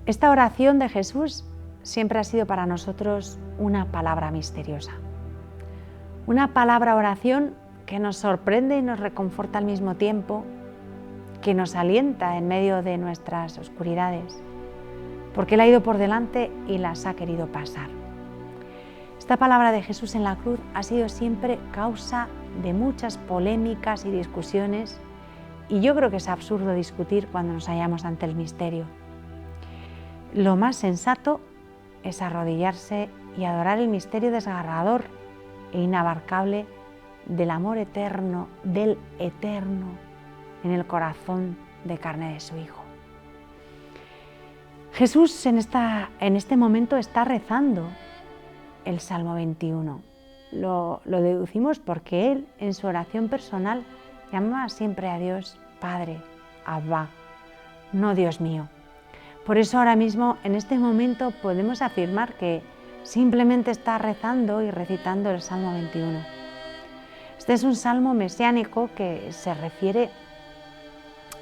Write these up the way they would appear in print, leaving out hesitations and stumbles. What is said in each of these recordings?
Esta oración de Jesús siempre ha sido para nosotros una palabra misteriosa. Una palabra oración que nos sorprende y nos reconforta al mismo tiempo, que nos alienta en medio de nuestras oscuridades, porque Él ha ido por delante y las ha querido pasar. Esta palabra de Jesús en la cruz ha sido siempre causa de muchas polémicas y discusiones, y yo creo que es absurdo discutir cuando nos hallamos ante el misterio. Lo más sensato es arrodillarse y adorar el misterio desgarrador e inabarcable del amor eterno, del eterno, en el corazón de carne de su Hijo. Jesús en este momento está rezando el Salmo 21. Lo deducimos porque Él, en su oración personal, llama siempre a Dios Padre, Abba, no Dios mío. Por eso ahora mismo, en este momento, podemos afirmar que simplemente está rezando y recitando el Salmo 21. Este es un salmo mesiánico que se refiere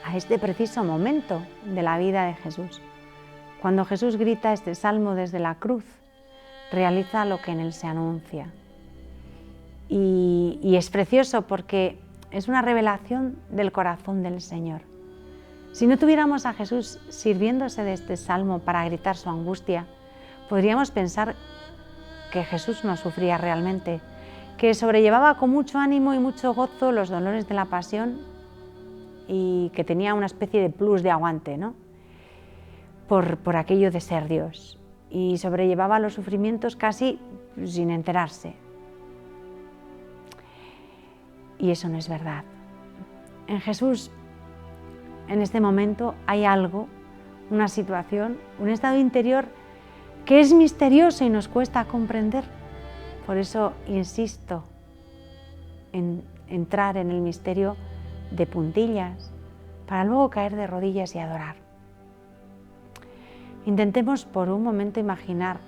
a este preciso momento de la vida de Jesús. Cuando Jesús grita este salmo desde la cruz, realiza lo que en él se anuncia. Y es precioso porque es una revelación del corazón del Señor. Si no tuviéramos a Jesús sirviéndose de este salmo para gritar su angustia, podríamos pensar que Jesús no sufría realmente, que sobrellevaba con mucho ánimo y mucho gozo los dolores de la pasión y que tenía una especie de plus de aguante, ¿no? Por aquello de ser Dios, y sobrellevaba los sufrimientos casi sin enterarse. Y eso no es verdad. En Jesús, en este momento, hay algo, una situación, un estado interior que es misterioso y nos cuesta comprender. Por eso insisto en entrar en el misterio de puntillas, para luego caer de rodillas y adorar. Intentemos por un momento imaginar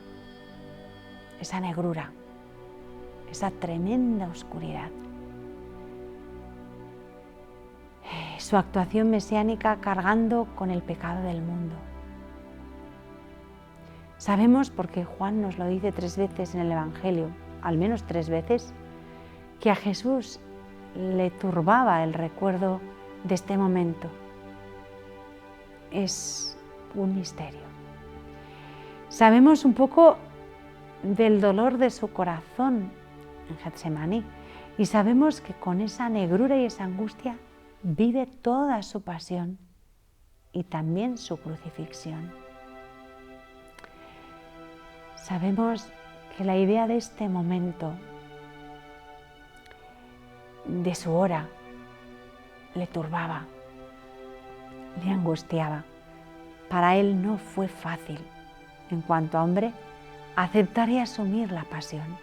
esa negrura, esa tremenda oscuridad. Su actuación mesiánica cargando con el pecado del mundo. Sabemos, porque Juan nos lo dice 3 veces en el Evangelio, al menos 3 veces, que a Jesús le turbaba el recuerdo de este momento. Es un misterio. Sabemos un poco del dolor de su corazón en Getsemaní y sabemos que con esa negrura y esa angustia vive toda su pasión y también su crucifixión. Sabemos que la idea de este momento, de su hora, le turbaba, le angustiaba. Para él no fue fácil, en cuanto a hombre, aceptar y asumir la pasión.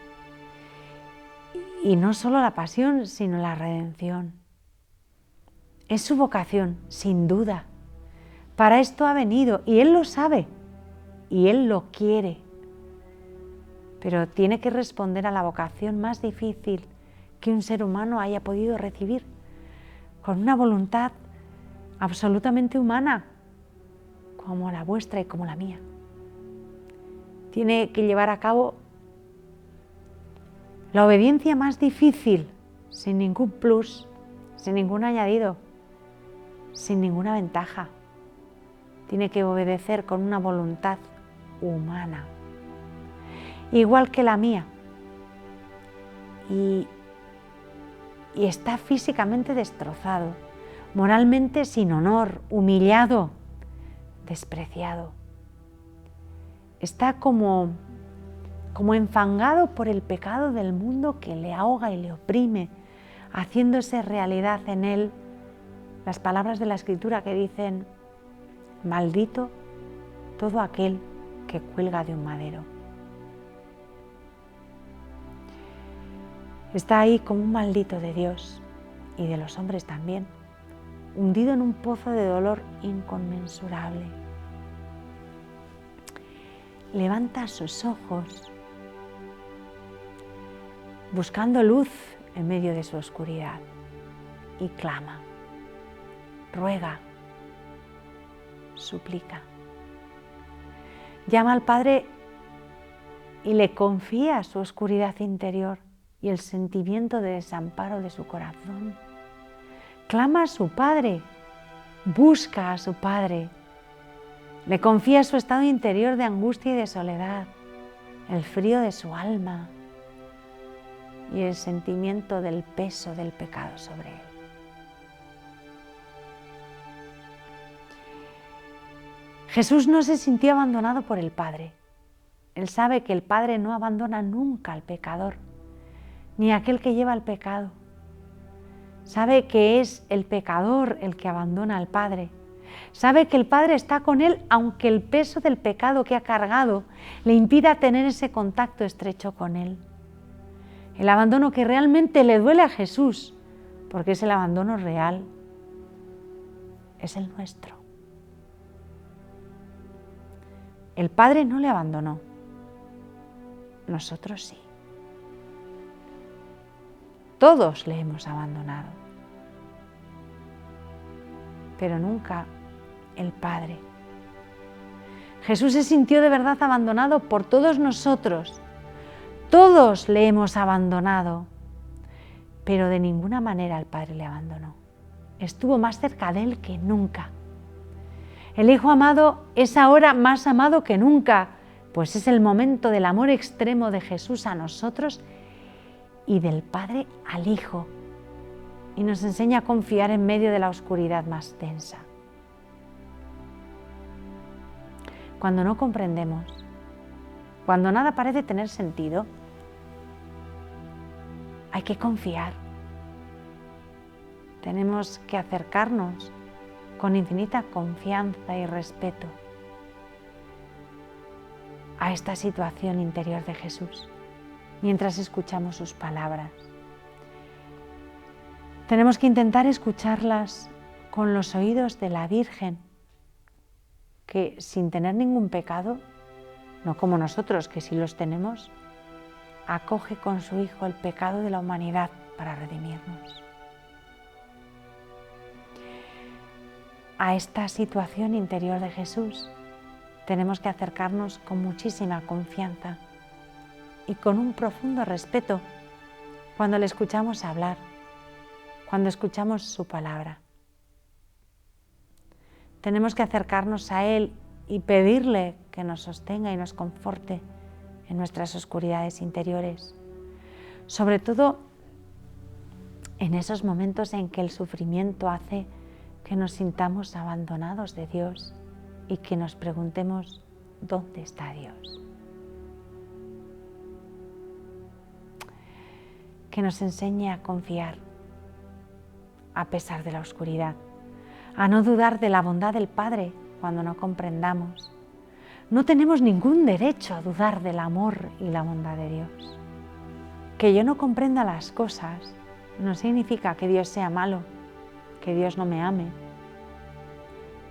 Y no solo la pasión, sino la redención. Es su vocación, sin duda. Para esto ha venido y Él lo sabe y Él lo quiere. Pero tiene que responder a la vocación más difícil que un ser humano haya podido recibir, con una voluntad absolutamente humana, como la vuestra y como la mía. Tiene que llevar a cabo la obediencia más difícil, sin ningún plus, sin ningún añadido, sin ninguna ventaja. Tiene que obedecer con una voluntad humana, igual que la mía. Y está físicamente destrozado, moralmente sin honor, humillado, despreciado. Está como enfangado por el pecado del mundo que le ahoga y le oprime, haciéndose realidad en él las palabras de la Escritura que dicen: maldito todo aquel que cuelga de un madero. Está ahí como un maldito de Dios y de los hombres también, hundido en un pozo de dolor inconmensurable. Levanta sus ojos, buscando luz en medio de su oscuridad, y clama, ruega, suplica. llama al Padre y le confía su oscuridad interior y el sentimiento de desamparo de su corazón. Clama a su Padre, busca a su Padre, le confía su estado interior de angustia y de soledad, el frío de su alma y el sentimiento del peso del pecado sobre él. Jesús no se sintió abandonado por el Padre. Él sabe que el Padre no abandona nunca al pecador, ni a aquel que lleva el pecado. Sabe que es el pecador el que abandona al Padre. Sabe que el Padre está con él aunque el peso del pecado que ha cargado le impida tener ese contacto estrecho con él. El abandono que realmente le duele a Jesús, porque es el abandono real, es el nuestro. El Padre no le abandonó, nosotros sí. Todos le hemos abandonado, pero nunca el Padre. Jesús se sintió de verdad abandonado por todos nosotros. Todos le hemos abandonado, pero de ninguna manera el Padre le abandonó. Estuvo más cerca de él que nunca. El Hijo amado es ahora más amado que nunca, pues es el momento del amor extremo de Jesús a nosotros y del Padre al Hijo, y nos enseña a confiar en medio de la oscuridad más densa. Cuando no comprendemos, cuando nada parece tener sentido, hay que confiar. Tenemos que acercarnos con infinita confianza y respeto a esta situación interior de Jesús, mientras escuchamos sus palabras. Tenemos que intentar escucharlas con los oídos de la Virgen, que sin tener ningún pecado, no como nosotros que sí los tenemos, acoge con su Hijo el pecado de la humanidad para redimirnos. A esta situación interior de Jesús tenemos que acercarnos con muchísima confianza y con un profundo respeto cuando le escuchamos hablar, cuando escuchamos su palabra. Tenemos que acercarnos a Él y pedirle que nos sostenga y nos conforte en nuestras oscuridades interiores, sobre todo en esos momentos en que el sufrimiento hace que nos sintamos abandonados de Dios y que nos preguntemos ¿dónde está Dios? Que nos enseñe a confiar a pesar de la oscuridad, a no dudar de la bondad del Padre cuando no comprendamos. No tenemos ningún derecho a dudar del amor y la bondad de Dios. Que yo no comprenda las cosas no significa que Dios sea malo, que Dios no me ame.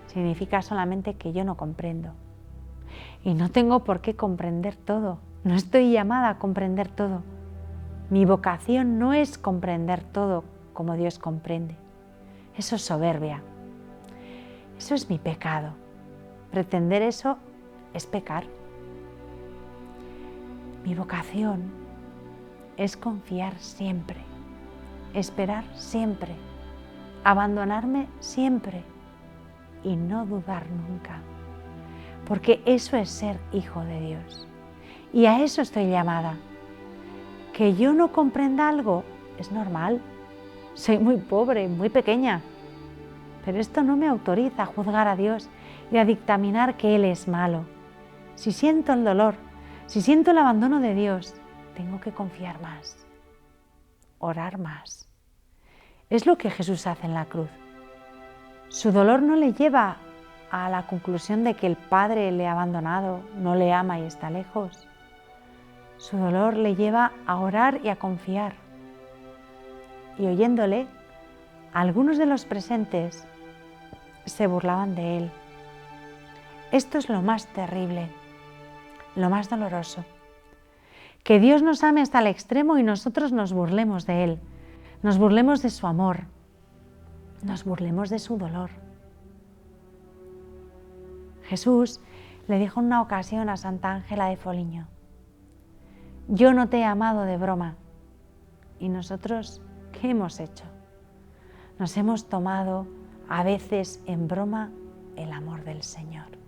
Significa solamente que yo no comprendo. Y no tengo por qué comprender todo. No estoy llamada a comprender todo. Mi vocación no es comprender todo como Dios comprende. Eso es soberbia. Eso es mi pecado. Pretender eso es pecar. Mi vocación es confiar siempre, esperar siempre, abandonarme siempre y no dudar nunca, porque eso es ser hijo de Dios. Y a eso estoy llamada. Que yo no comprenda algo es normal. Soy muy pobre, muy pequeña, pero esto no me autoriza a juzgar a Dios y a dictaminar que Él es malo. Si siento el dolor, si siento el abandono de Dios, tengo que confiar más, orar más. Es lo que Jesús hace en la cruz. Su dolor no le lleva a la conclusión de que el Padre le ha abandonado, no le ama y está lejos. Su dolor le lleva a orar y a confiar. Y oyéndole, algunos de los presentes se burlaban de él. Esto es lo más terrible, lo más doloroso. Que Dios nos ame hasta el extremo y nosotros nos burlemos de Él, nos burlemos de su amor, nos burlemos de su dolor. Jesús Le dijo en una ocasión a Santa Ángela de Foligno: yo no te he amado de broma. ¿Y nosotros qué hemos hecho? Nos hemos tomado a veces en broma el amor del Señor.